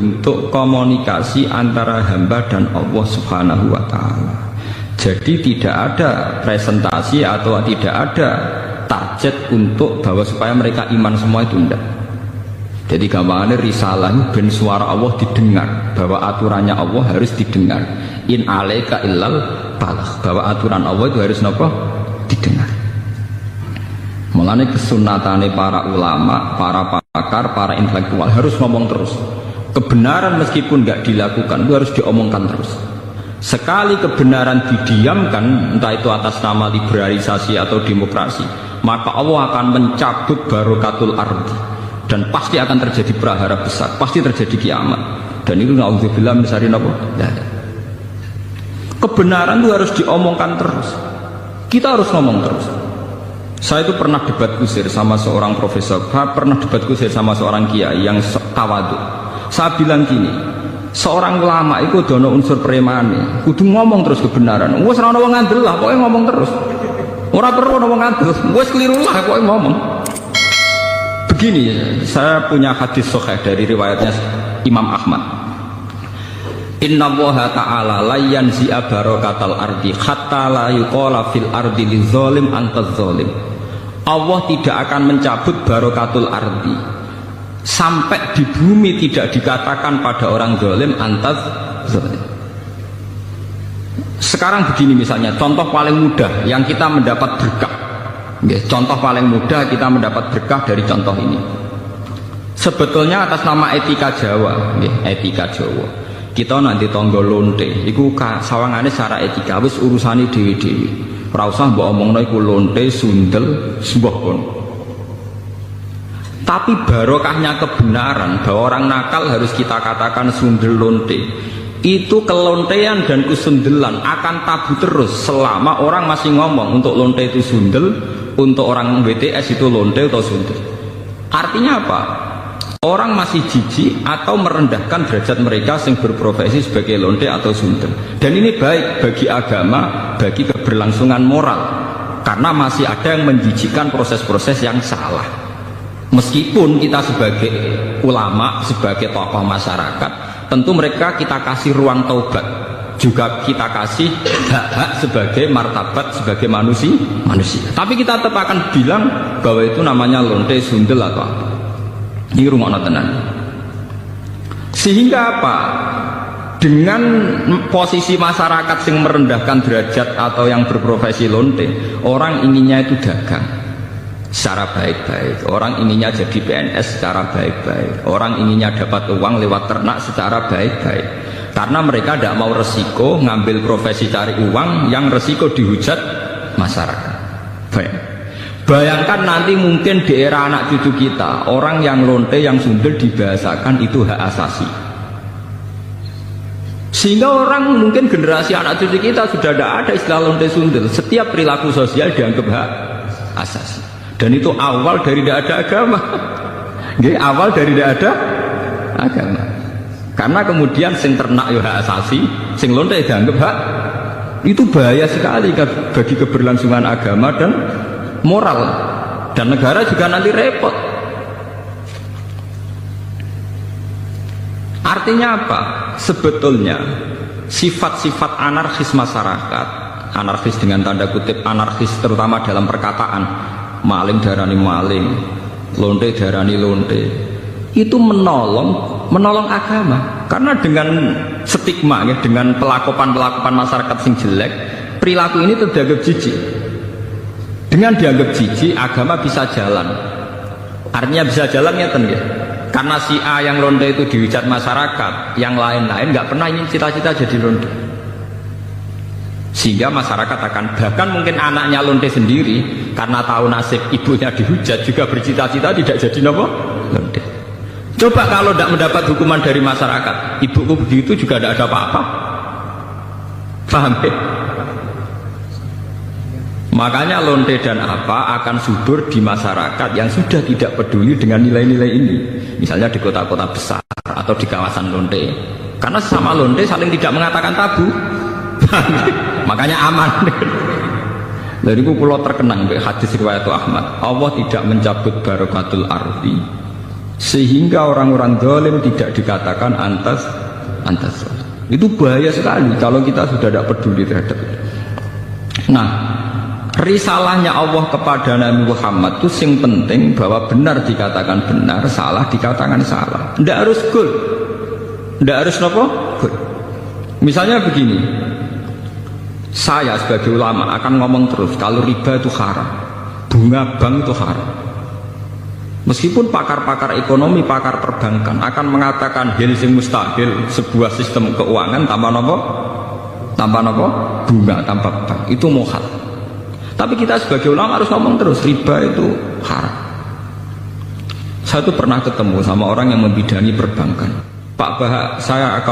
bentuk komunikasi antara hamba dan Allah Subhanahu wa Ta'ala. Jadi tidak ada presentasi atau tidak ada target untuk bahwa supaya mereka iman semua itu tidak. Jadi gambarannya risalah ben suara Allah didengar, bahwa aturannya Allah harus didengar. In alaika illal balagh, bahwa aturan Allah itu harus apa? Didengar. Mulane kesunatane para ulama, para pakar, para intelektual harus ngomong terus. Kebenaran meskipun nggak dilakukan itu harus diomongkan terus. Sekali kebenaran didiamkan, entah itu atas nama liberalisasi atau demokrasi, maka Allah akan mencabut barokatul ardi, dan pasti akan terjadi prahara besar, pasti terjadi kiamat. Dan itu naudzubillah min syarri apa? Kebenaran itu harus diomongkan terus. Kita harus ngomong terus. Saya itu pernah debat kusir sama seorang profesor, pernah debat kusir sama seorang kiai yang tawadhu. Saya bilang gini, seorang ulama itu dono unsur premane, kudu ngomong terus kebenaran. Wes ora ono wong ngandel lah, pokoke ngomong terus. Ora perlu ono wong ngandel, wes keliru lah pokoke ngomong. Begini, saya punya hadis sahih dari riwayatnya Imam Ahmad. Inna Allaha ta'ala la yanzi'a barakatal ardi hatta la yuqala fil ardi lizalim antaz zalim. Allah tidak akan mencabut barokatul ardi sampai di bumi tidak dikatakan pada orang zalim antaz zalim. Sekarang begini misalnya, contoh paling mudah yang kita mendapat berkah. Contoh paling mudah kita mendapat berkah dari contoh ini. Sebetulnya atas nama etika Jawa, etika Jawa. Kita nanti tonggo lonte, iku sawangane secara etika wis urusane dhewe-dhewe. Ora usah mbok omongno iku lonte, sundel, sembah kono. Tapi barokahnya kebenaran bahwa orang nakal harus kita katakan sundel lonte. Itu kelontean dan kesundelan akan tabu terus selama orang masih ngomong untuk lonte itu sundel, untuk orang BTS itu lonte atau sundel. Artinya apa? Orang masih jijik atau merendahkan derajat mereka yang berprofesi sebagai lonte atau sundel. Dan ini baik bagi agama, bagi keberlangsungan moral, karena masih ada yang menjijikkan proses-proses yang salah. Meskipun kita sebagai ulama, sebagai tokoh masyarakat, tentu mereka kita kasih ruang taubat, juga kita kasih hak-hak sebagai martabat, sebagai manusia. Tapi kita tetap akan bilang bahwa itu namanya lonte, sundel atau apa. Ini rumah tenan. Sehingga apa? Dengan posisi masyarakat yang merendahkan derajat atau yang berprofesi lonte, orang inginnya itu dagang secara baik-baik, orang inginnya jadi PNS secara baik-baik, orang inginnya dapat uang lewat ternak secara baik-baik, karena mereka tidak mau resiko ngambil profesi cari uang yang resiko dihujat masyarakat. Baik. Bayangkan nanti mungkin di era anak cucu kita, orang yang lonte, yang sundel dibahasakan itu hak asasi. Sehingga orang mungkin generasi anak cucu kita sudah tidak ada istilah lonte sundel. Setiap perilaku sosial dianggap hak asasi. Dan itu awal dari tidak ada agama. Awal dari tidak ada agama. Karena kemudian sing ternak ya hak asasi, sing lonte dianggap hak. Itu bahaya sekali bagi keberlangsungan agama dan moral, dan negara juga nanti repot. Artinya apa? Sebetulnya sifat-sifat anarkis masyarakat, anarkis dengan tanda kutip anarkis terutama dalam perkataan, maling darani maling, lonte darani lonte, itu menolong agama. Karena dengan stigma ya, dengan pelakuan masyarakat sing jelek, perilaku ini terdianggap jijik. Dengan dianggap jijik, agama bisa jalan. Artinya bisa jalan ya ten ya. Karena si A yang lonte itu dihujat masyarakat, yang lain-lain nggak pernah ingin cita-cita jadi lonte. Sehingga masyarakat akan, bahkan mungkin anaknya lonte sendiri, karena tahu nasib ibunya dihujat, juga bercita-cita tidak jadi lonte. Coba kalau tidak mendapat hukuman dari masyarakat, ibuku begitu juga tidak ada apa-apa. Paham ya? Makanya lonte dan apa akan subur di masyarakat yang sudah tidak peduli dengan nilai-nilai ini. Misalnya di kota-kota besar atau di kawasan lonte. Karena sama lonte saling tidak mengatakan tabu. Makanya aman. Dari itu pulau terkenang hadis riwayat Ahmad. Allah tidak mencabut barokatul ardi sehingga orang-orang zalim tidak dikatakan antas. Itu bahaya sekali kalau kita sudah tidak peduli terhadap itu. Nah, risalahnya Allah kepada Nabi Muhammad itu sing penting bahwa benar dikatakan benar, salah dikatakan salah. Tidak harus gol, tidak harus nopo gol. Misalnya begini, saya sebagai ulama akan ngomong terus kalau riba itu haram, bunga bank itu haram. Meskipun pakar-pakar ekonomi, pakar perbankan akan mengatakan hal sing mustahil, sebuah sistem keuangan tanpa nopo bunga, tanpa bank itu muhal. Tapi kita sebagai ulama harus ngomong terus riba itu haram. Saya tuh pernah ketemu sama orang yang membidani perbankan. Pak Bahak, saya akan